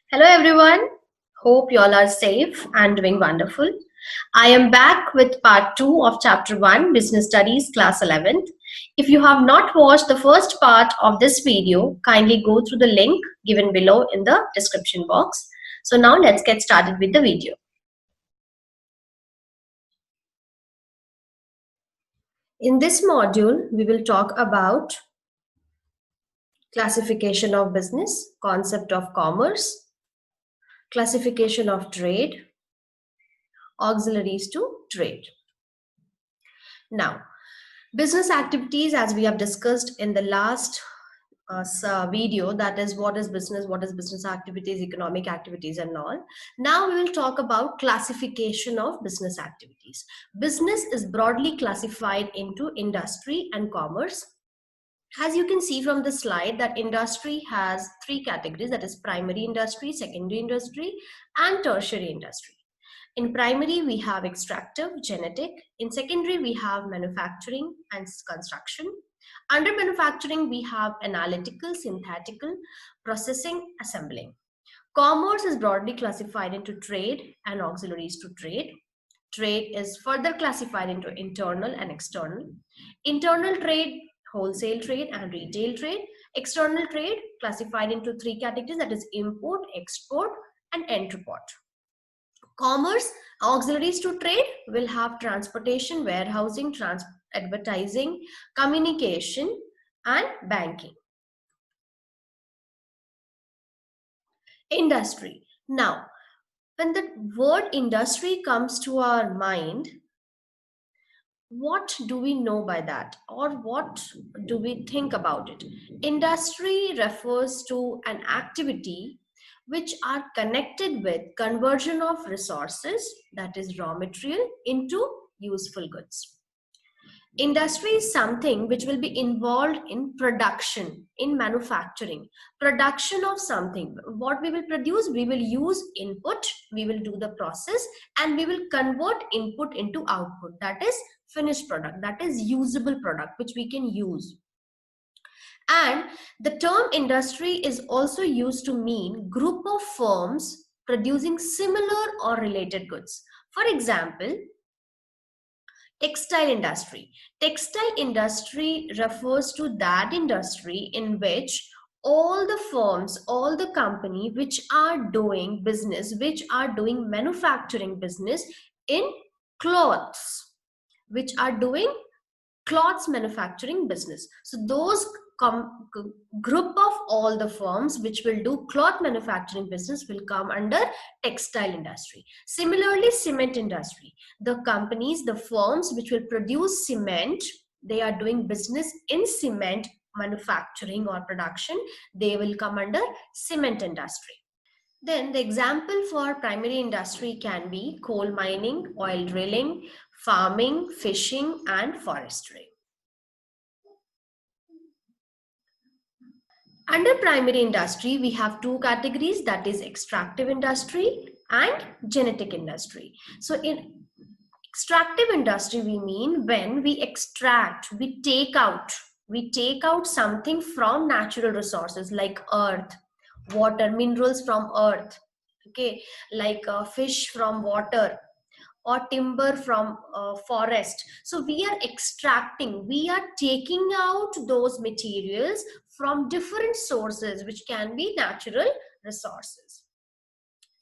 Hello everyone. Hope you all are safe and doing wonderful. I am back with part 2 of chapter 1 Business Studies class 11th. If you have not watched the first part of this video, kindly go through the link given below in the description box. So now let's get started with the video. In this module, we will talk about classification of business, concept of commerce, classification of trade, auxiliaries to trade. Now, business activities, as we have discussed in the last video, that is what is business activities, economic activities and all. Now we will talk about classification of business activities. Business is broadly classified into industry and commerce. As you can see from the slide, that industry has three categories, that is primary industry, secondary industry and tertiary industry. In primary, we have extractive, genetic. In secondary, we have manufacturing and construction. Under manufacturing, we have analytical, synthetical, processing, assembling. Commerce is broadly classified into trade and auxiliaries to trade. Trade is further classified into internal and external. Internal trade, wholesale trade and retail trade. External trade classified into three categories, that is import, export and entrepot. Commerce, auxiliaries to trade will have transportation, warehousing, advertising, communication, and banking. Industry. Now, when the word industry comes to our mind, what do we know by that, or what do we think about it? Industry refers to an activity which are connected with conversion of resources, that is raw material, into useful goods. Industry is something which will be involved in production, in manufacturing, production of something. What we will produce, we will use input, we will do the process, and we will convert input into output, that is finished product, that is usable product which we can use. And the term industry is also used to mean group of firms producing similar or related goods. For example, textile industry. Textile industry refers to that industry in which all the firms, all the company which are doing business, which are doing manufacturing business in clothes, which are doing cloths manufacturing business. So those group of all the firms which will do cloth manufacturing business will come under textile industry. Similarly, cement industry, the companies, the firms which will produce cement, they are doing business in cement manufacturing or production, they will come under cement industry. Then the example for primary industry can be coal mining, oil drilling, farming, fishing and forestry. Under primary industry, we have two categories, that is extractive industry and genetic industry. So in extractive industry, we mean when we extract, we take out something from natural resources like earth, water, minerals from earth, okay, like fish from water, or timber from forest. So we are extracting, we are taking out those materials from different sources which can be natural resources.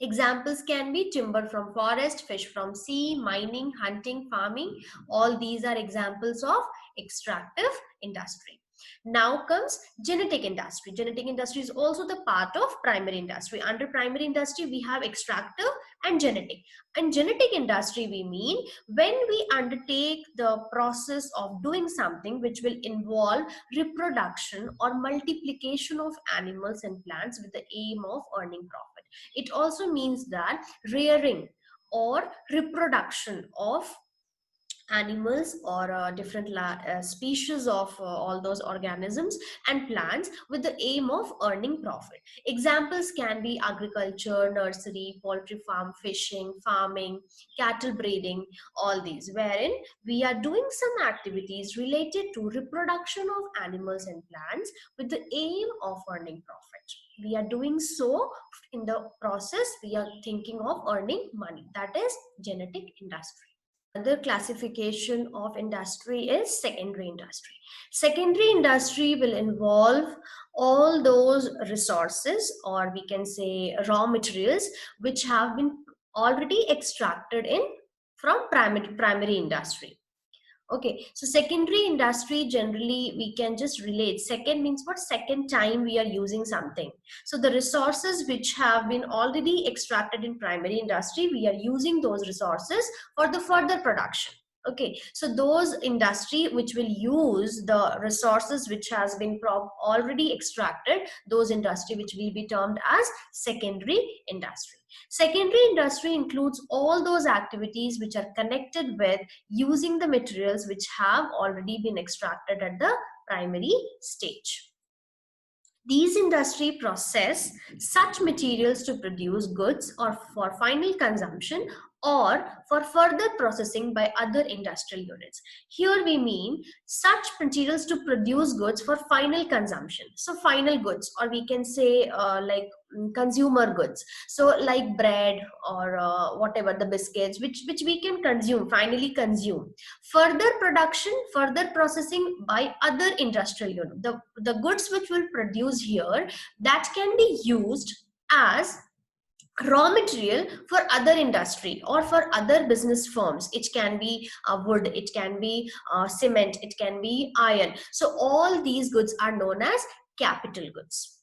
Examples can be timber from forest, fish from sea, mining, hunting, farming. All these are examples of extractive industry. Now comes genetic industry. Genetic industry is also the part of primary industry. Under primary industry, we have extractive and genetic. In genetic industry, we mean when we undertake the process of doing something which will involve reproduction or multiplication of animals and plants with the aim of earning profit. It also means that rearing or reproduction of animals or different species of all those organisms and plants with the aim of earning profit. Examples can be agriculture, nursery, poultry farm, fishing, farming, cattle breeding, all these, wherein we are doing some activities related to reproduction of animals and plants with the aim of earning profit. We are doing so in the process, we are thinking of earning money. That is genetic industry. Another classification of industry is secondary industry. Secondary industry will involve all those resources, or we can say raw materials, which have been already extracted in from primary industry. Okay, so secondary industry, generally we can just relate. Second means what? Second time we are using something. So the resources which have been already extracted in primary industry, we are using those resources for the further production. Okay, so those industry which will use the resources which has been already extracted, those industry which will be termed as secondary industry. Secondary industry includes all those activities which are connected with using the materials which have already been extracted at the primary stage. These industry process such materials to produce goods or for final consumption or for further processing by other industrial units. Here we mean such materials to produce goods for final consumption. So final goods, or we can say like consumer goods. So like bread or whatever, the biscuits which we can consume, finally consume. Further production, further processing by other industrial units. The goods which will produce here, that can be used as raw material for other industry or for other business firms. It can be wood, it can be cement, it can be iron. So all these goods are known as capital goods.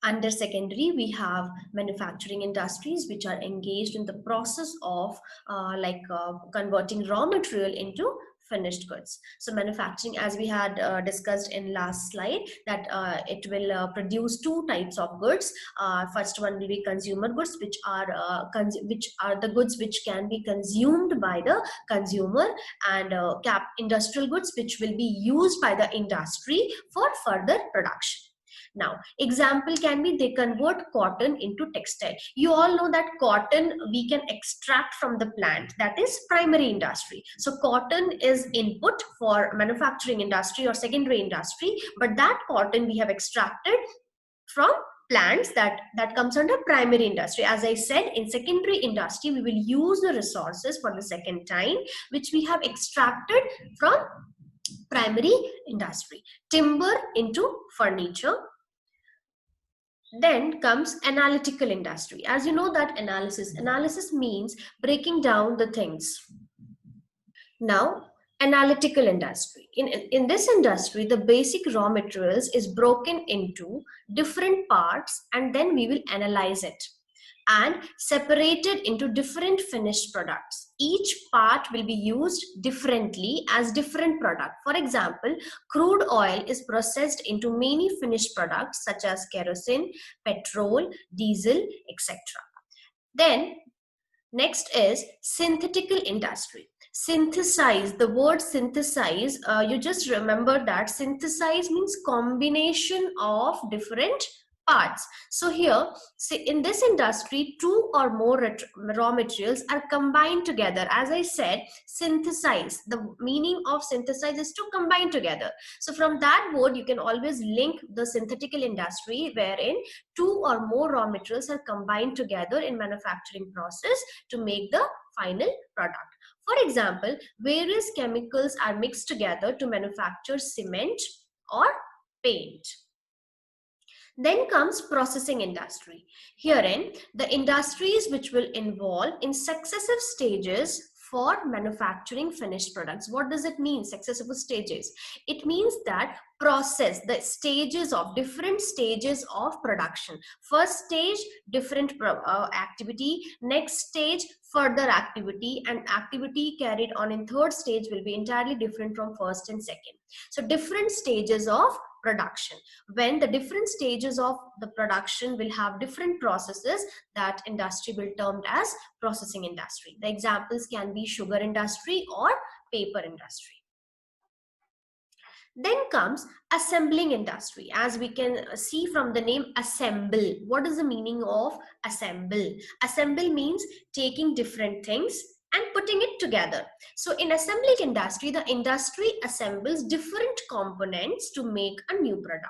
Under secondary, we have manufacturing industries which are engaged in the process of converting raw material into finished goods. So manufacturing, as we had discussed in last slide, that it will produce two types of goods. First one will be consumer goods, which are the goods which can be consumed by the consumer, and industrial goods which will be used by the industry for further production. Now, example can be they convert cotton into textile. You all know that cotton we can extract from the plant, that is primary industry. So cotton is input for manufacturing industry or secondary industry, but that cotton we have extracted from plants that comes under primary industry. As I said, in secondary industry we will use the resources for the second time which we have extracted from primary industry. Timber into furniture. Then comes analytical industry. As you know that analysis means breaking down the things. Now, analytical industry. In this industry, the basic raw materials is broken into different parts and then we will analyze it and separated into different finished products. Each part will be used differently as different product. For example, crude oil is processed into many finished products such as kerosene, petrol, diesel, etc. Then next is synthetical industry. Synthesize, the word synthesize, you just remember that synthesize means combination of different parts. So here, see, in this industry, two or more raw materials are combined together. As I said, synthesize, the meaning of synthesize is to combine together. So from that word, you can always link the synthetical industry wherein two or more raw materials are combined together in manufacturing process to make the final product. For example, various chemicals are mixed together to manufacture cement or paint. Then comes processing industry. Herein, the industries which will involve in successive stages for manufacturing finished products. What does it mean, successive stages? It means that process, the stages of different stages of production. First stage, different activity. Next stage, further activity, and activity carried on in third stage will be entirely different from first and second. So different stages of production. When the different stages of the production will have different processes, that industry will termed as processing industry. The examples can be sugar industry or paper industry. Then comes assembling industry. As we can see from the name assemble. What is the meaning of assemble? Assemble means taking different things and putting it together. So in assembling industry, the industry assembles different components to make a new product.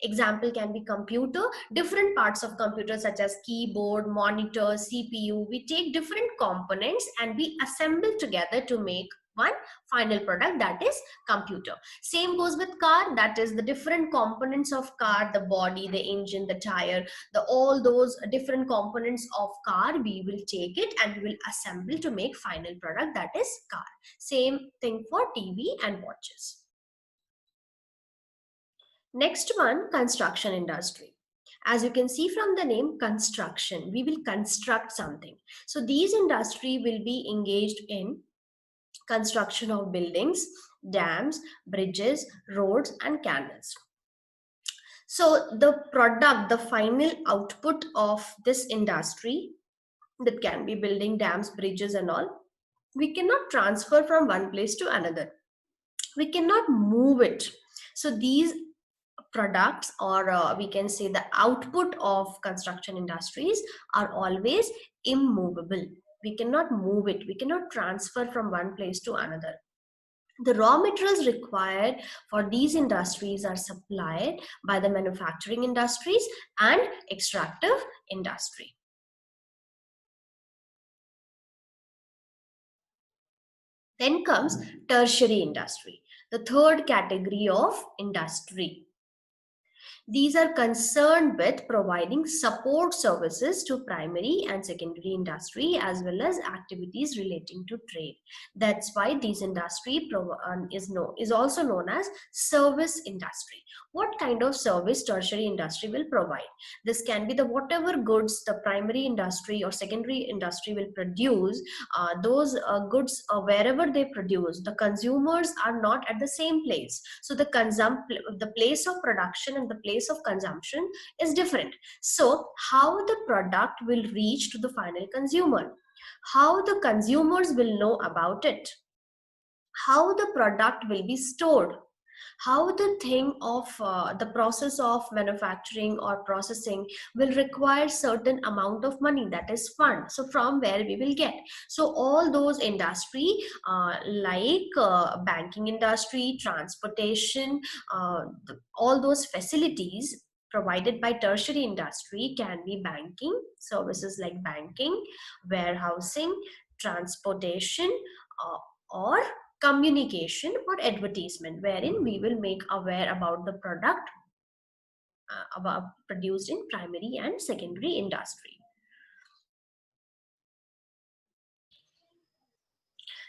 Example can be computer, different parts of computer such as keyboard, monitor, CPU. We take different components and we assemble together to make one final product, that is computer. Same goes with car, that is the different components of car, the body, the engine, the tire, all those different components of car, we will take it and we will assemble to make final product, that is car. Same thing for TV and watches. Next one, construction industry. As you can see from the name construction, we will construct something. So these industry will be engaged in construction of buildings, dams, bridges, roads and canals. So the product, the final output of this industry, that can be building dams, bridges and all, we cannot transfer from one place to another. We cannot move it. So these products, or we can say the output of construction industries, are always immovable. We cannot move it. We cannot transfer from one place to another. The raw materials required for these industries are supplied by the manufacturing industries and extractive industry. Then comes tertiary industry, the third category of industry. These are concerned with providing support services to primary and secondary industry as well as activities relating to trade. That's why these industry is also known as service industry. What kind of service tertiary industry will provide? This can be the whatever goods the primary industry or secondary industry will produce, those goods wherever they produce, the consumers are not at the same place. So the place of production and the place of consumption is different. So how the product will reach to the final consumer, how the consumers will know about it, how the product will be stored, how the thing of the process of manufacturing or processing will require certain amount of money, that is fund. So from where we will get. So all those industry like banking industry, transportation, all those facilities provided by tertiary industry can be banking services like banking, warehousing, transportation, or communication or advertisement, wherein we will make aware about the product about produced in primary and secondary industry.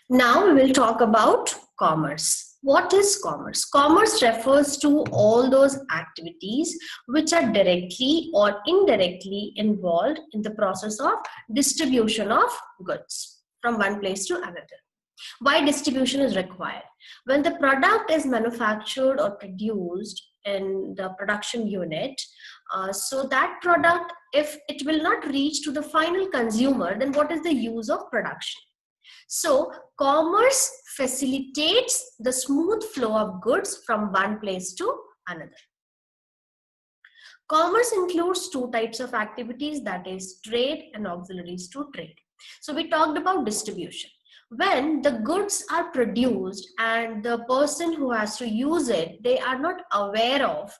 Now we will talk about commerce. What is commerce? Commerce refers to all those activities which are directly or indirectly involved in the process of distribution of goods from one place to another. Why distribution is required? When the product is manufactured or produced in the production unit, so that product, if it will not reach to the final consumer, then what is the use of production? So commerce facilitates the smooth flow of goods from one place to another. Commerce includes two types of activities, that is trade and auxiliaries to trade. So we talked about distribution. When the goods are produced and the person who has to use it, they are not aware of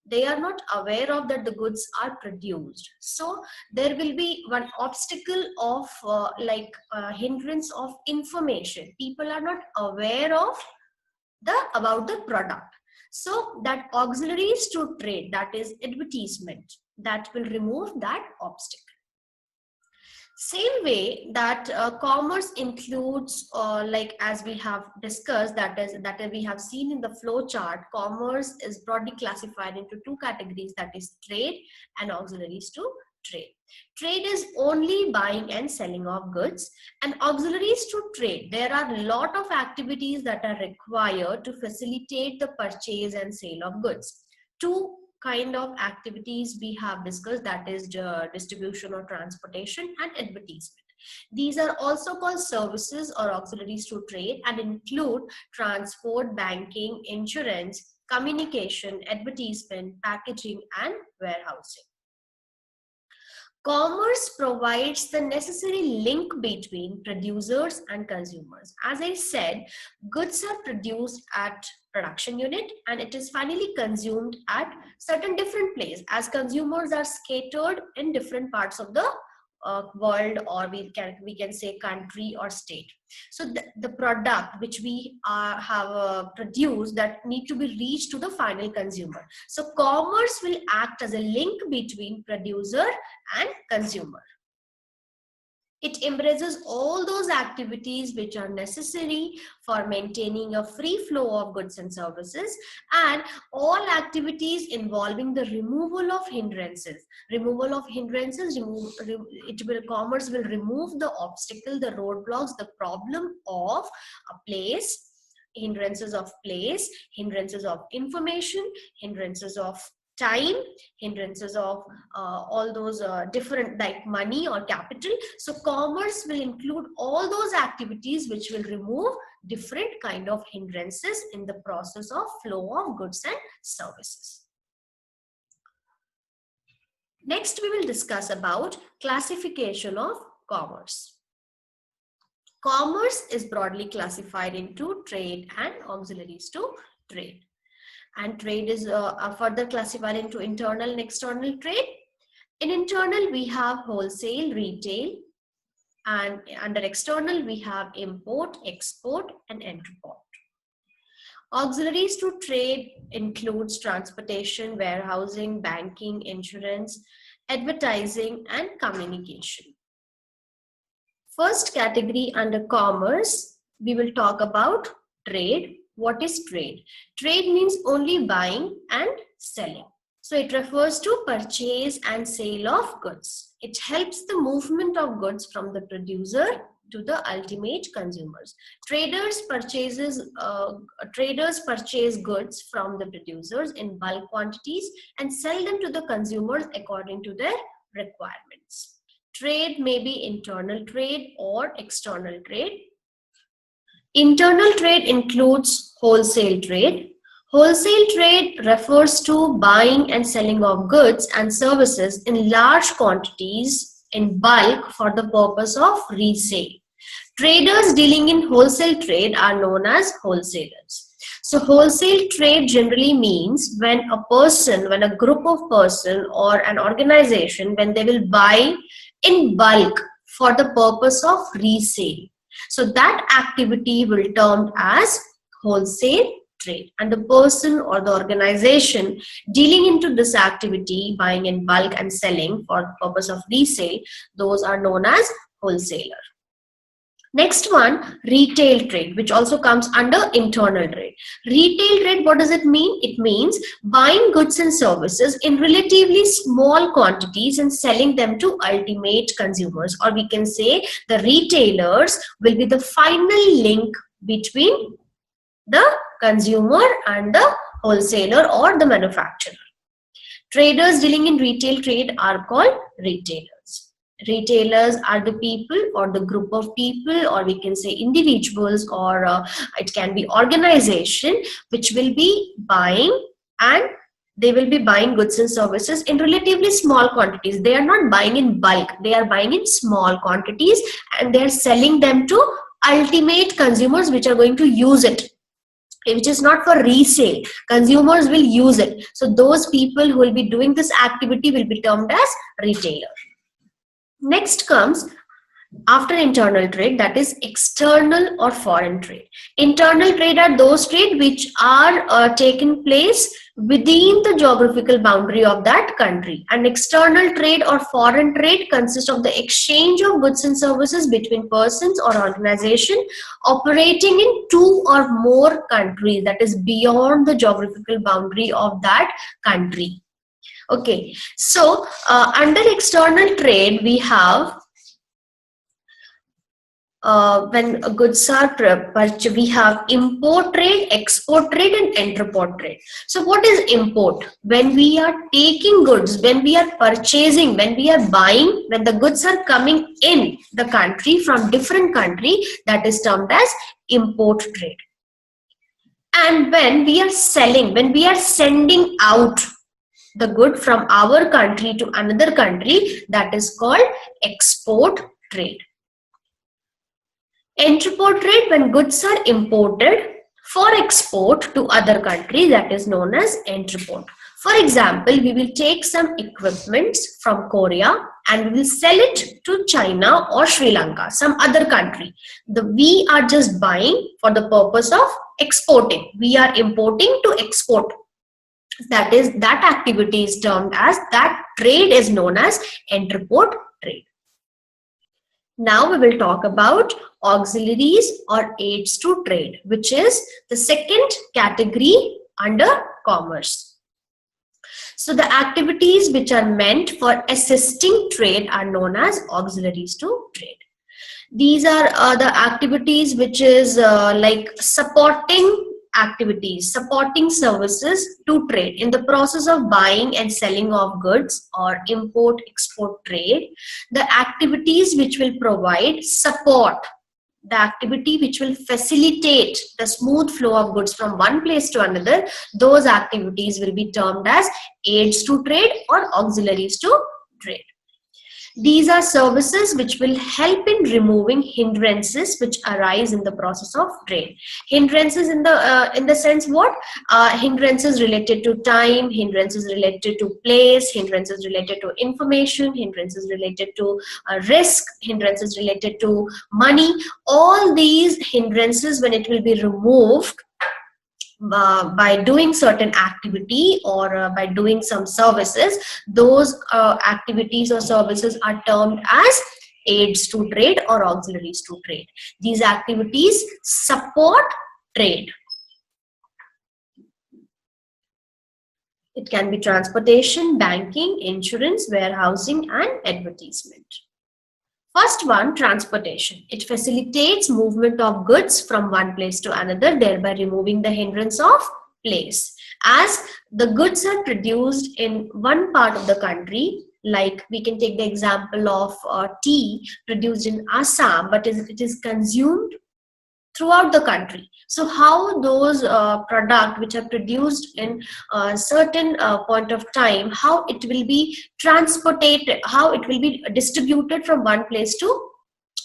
that the goods are produced. So there will be one obstacle of hindrance of information. People are not aware of about the product. So that auxiliaries to trade, that is advertisement, that will remove that obstacle. Same way that commerce includes, like as we have discussed, that we have seen in the flow chart, commerce is broadly classified into two categories, that is trade and auxiliaries to trade. Trade is only buying and selling of goods, and auxiliaries to trade, there are a lot of activities that are required to facilitate the purchase and sale of goods. Two kind of activities we have discussed, that is distribution or transportation and advertisement. These are also called services or auxiliaries to trade and include transport, banking, insurance, communication, advertisement, packaging and warehousing. Commerce provides the necessary link between producers and consumers. As I said, goods are produced at production unit and it is finally consumed at certain different places, as consumers are scattered in different parts of the world, or we can say country or state. So the product which we have produced, that need to be reached to the final consumer. So commerce will act as a link between producer and consumer. It embraces all those activities which are necessary for maintaining a free flow of goods and services, and all activities involving the removal of hindrances. Commerce will remove the obstacle, the roadblocks, the problem of a place, hindrances of place, hindrances of information, hindrances of time, hindrances of all those different, like money or capital. So commerce will include all those activities which will remove different kind of hindrances in the process of flow of goods and services. Next, we will discuss about classification of commerce. Commerce is broadly classified into trade and auxiliaries to trade. And trade is further classified into internal and external trade. In internal, we have wholesale, retail, and under external, we have import, export, and entrepot. Auxiliaries to trade includes transportation, warehousing, banking, insurance, advertising, and communication. First category under commerce, we will talk about trade. What is trade? Trade means only buying and selling. So it refers to purchase and sale of goods. It helps the movement of goods from the producer to the ultimate consumers. Traders purchase goods from the producers in bulk quantities and sell them to the consumers according to their requirements. Trade may be internal trade or external trade. Internal trade includes wholesale trade. Wholesale trade refers to buying and selling of goods and services in large quantities in bulk for the purpose of resale. Traders dealing in wholesale trade are known as wholesalers. So wholesale trade generally means when a group of person or an organization, when they will buy in bulk for the purpose of resale. So that activity will be termed as wholesale trade, and the person or the organization dealing into this activity, buying in bulk and selling for the purpose of resale, those are known as wholesaler. Next one, retail trade, which also comes under internal trade. Retail trade, what does it mean? It means buying goods and services in relatively small quantities and selling them to ultimate consumers, or we can say the retailers will be the final link between the consumer and the wholesaler or the manufacturer. Traders dealing in retail trade are called retailers. Retailers are the people or the group of people, or we can say individuals, or it can be organization, which will be buying, and they will be buying goods and services in relatively small quantities. They are not buying in bulk, they are buying in small quantities and they are selling them to ultimate consumers which are going to use it, which is not for resale. Consumers will use it. So those people who will be doing this activity will be termed as retailer. Next comes after internal trade, that is external or foreign trade. Internal trade are those trade which are taking place within the geographical boundary of that country, and external trade or foreign trade consists of the exchange of goods and services between persons or organization operating in two or more countries, that is beyond the geographical boundary of that country. Okay, so under external trade we have when goods are purchased, we have import trade, export trade, and entrepot trade. So what is import? When we are taking goods, when we are purchasing, when we are buying, when the goods are coming in the country from different country, that is termed as import trade. And when we are selling, when we are sending out the good from our country to another country, that is called export trade. Entrepot trade, when goods are imported for export to other countries, that is known as entrepot. For example, we will take some equipments from Korea and we will sell it to China or Sri Lanka, some other country. We are just buying for the purpose of exporting. We are importing to export. That activity is termed as, that trade is known as entrepot trade. Now we will talk about auxiliaries or aids to trade, which is the second category under commerce. So the activities which are meant for assisting trade are known as auxiliaries to trade. These are the activities which is like supporting activities, supporting services to trade in the process of buying and selling of goods or import export trade. The activities which will provide support, the activity which will facilitate the smooth flow of goods from one place to another, those activities will be termed as aids to trade or auxiliaries to trade. These are services which will help in removing hindrances which arise in the process of trade. Hindrances in the sense what? Hindrances related to time, hindrances related to place, hindrances related to information, hindrances related to risk, hindrances related to money. All these hindrances, when it will be removed by doing certain activity or by doing some services, those activities or services are termed as aids to trade or auxiliaries to trade. These activities support trade. It can be transportation, banking, insurance, warehousing, and advertisement. First one, transportation. It facilitates movement of goods from one place to another, thereby removing the hindrance of place. As the goods are produced in one part of the country, like we can take the example of tea produced in Assam, but it is consumed throughout the country. So how those products which are produced in a certain point of time, how it will be transported, how it will be distributed from one place to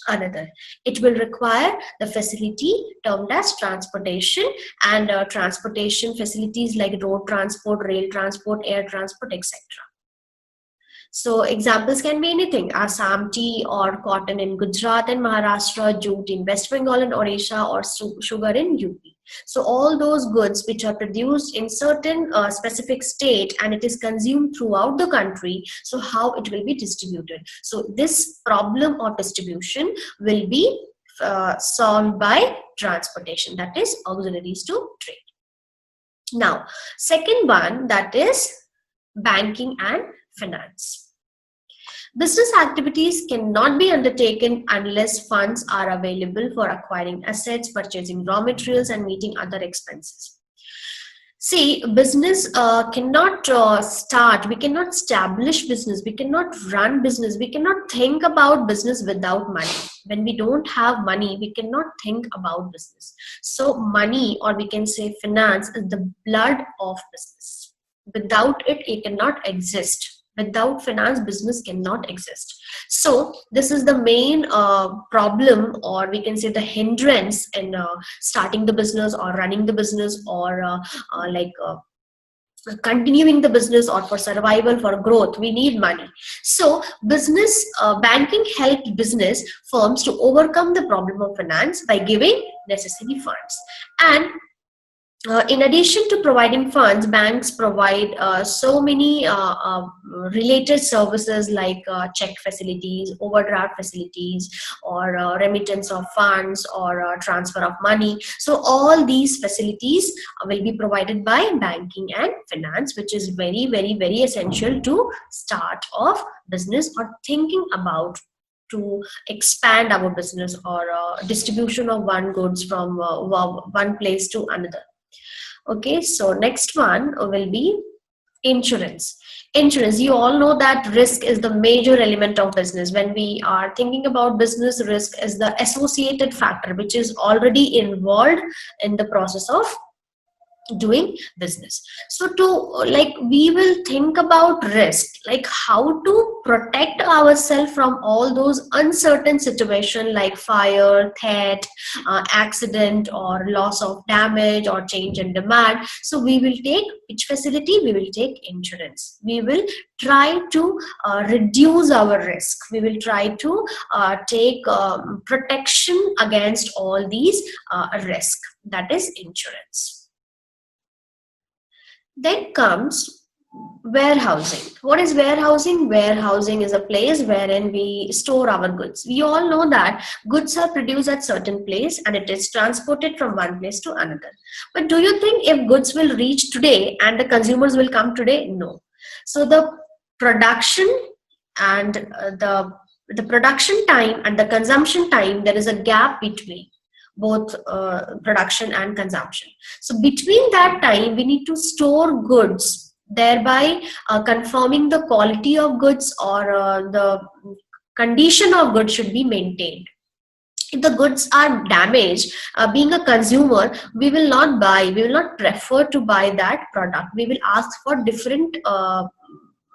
another. It will require the facility termed as transportation, and transportation facilities like road transport, rail transport, air transport, etc. So examples can be anything: Assam tea or cotton in Gujarat and Maharashtra, jute in West Bengal and Odisha, or sugar in UP. So all those goods which are produced in certain specific state and it is consumed throughout the country, so how it will be distributed. So this problem of distribution will be solved by transportation, that is auxiliaries to trade. Now, second one, that is banking and finance. Business activities cannot be undertaken unless funds are available for acquiring assets, purchasing raw materials, and meeting other expenses. See, business cannot start, we cannot establish business, we cannot run business, we cannot think about business without money. When we don't have money, we cannot think about business. So money, or we can say finance, is the blood of business. Without it, it cannot exist. Without finance, business cannot exist. So this is the main problem, or we can say the hindrance in starting the business or running the business, or continuing the business, or for survival, for growth, we need money. So business banking helped business firms to overcome the problem of finance by giving necessary funds. And in addition to providing funds, banks provide so many related services like check facilities, overdraft facilities, or remittance of funds, or transfer of money. So all these facilities will be provided by banking and finance, which is very, very, very essential to start off business or thinking about to expand our business, or distribution of one goods from one place to another. Okay, so next one will be insurance. Insurance, you all know that risk is the major element of business. When we are thinking about business, risk is the associated factor which is already involved in the process of doing business. So to like we will think about risk, like how to protect ourselves from all those uncertain situations like fire, theft, accident, or loss of damage, or change in demand. So we will take which facility? We will take insurance. We will try to reduce our risk. We will try to take protection against all these risk, that is insurance. Then comes warehousing. What is warehousing? Warehousing is a place wherein we store our goods. We all know that goods are produced at certain place and it is transported from one place to another. But do you think if goods will reach today and the consumers will come today? No. So the production and the production time and the consumption time, there is a gap between both production and consumption. So between that time we need to store goods, thereby confirming the quality of goods, or the condition of goods should be maintained. If the goods are damaged, being a consumer, we will not prefer to buy that product. We will ask for different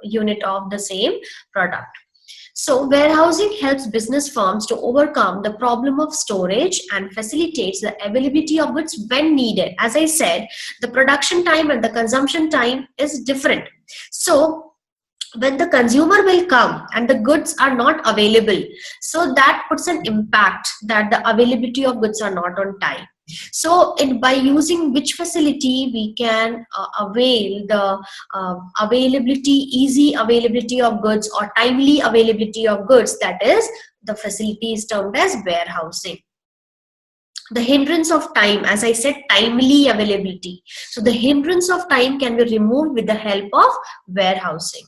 unit of the same product. So warehousing helps business firms to overcome the problem of storage and facilitates the availability of goods when needed. As I said, the production time and the consumption time is different. So when the consumer will come and the goods are not available, so that puts an impact that the availability of goods are not on time. So by using which facility we can avail the easy availability of goods or timely availability of goods, that is the facility is termed as warehousing. The hindrance of time, as I said, timely availability. So the hindrance of time can be removed with the help of warehousing.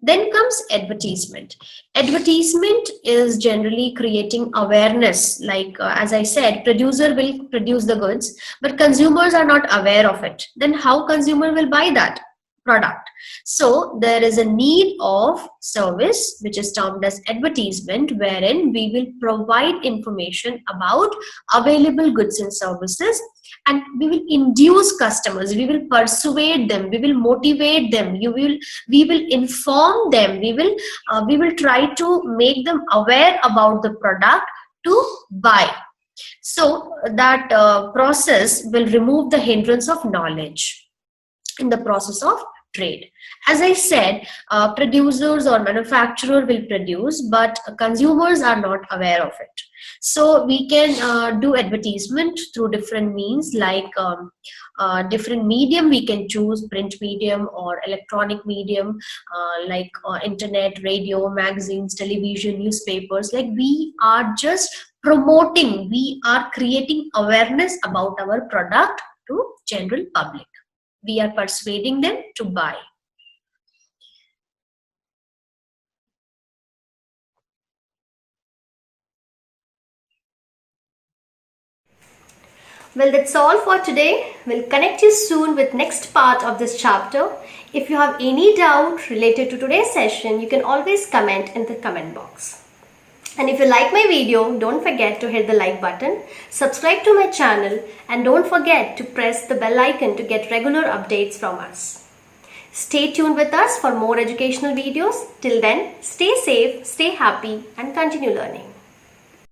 Then comes advertisement. Advertisement is generally creating awareness. Like as I said, producer will produce the goods, but consumers are not aware of it. Then how consumer will buy that product? So there is a need of service which is termed as advertisement, wherein we will provide information about available goods and services, and we will induce customers, we will persuade them, we will motivate them, we will inform them, we will try to make them aware about the product to buy. So that process will remove the hindrance of knowledge in the process of trade. As I said, producers or manufacturer will produce, but consumers are not aware of it. So we can do advertisement through different means, like different medium we can choose, print medium or electronic medium, like internet, radio, magazines, television, newspapers. Like we are just promoting, we are creating awareness about our product to general public. We are persuading them to buy. Well, that's all for today. We'll connect you soon with next part of this chapter. If you have any doubt related to today's session, you can always comment in the comment box. And if you like my video, don't forget to hit the like button, subscribe to my channel, and don't forget to press the bell icon to get regular updates from us. Stay tuned with us for more educational videos. Till then, stay safe, stay happy, and continue learning.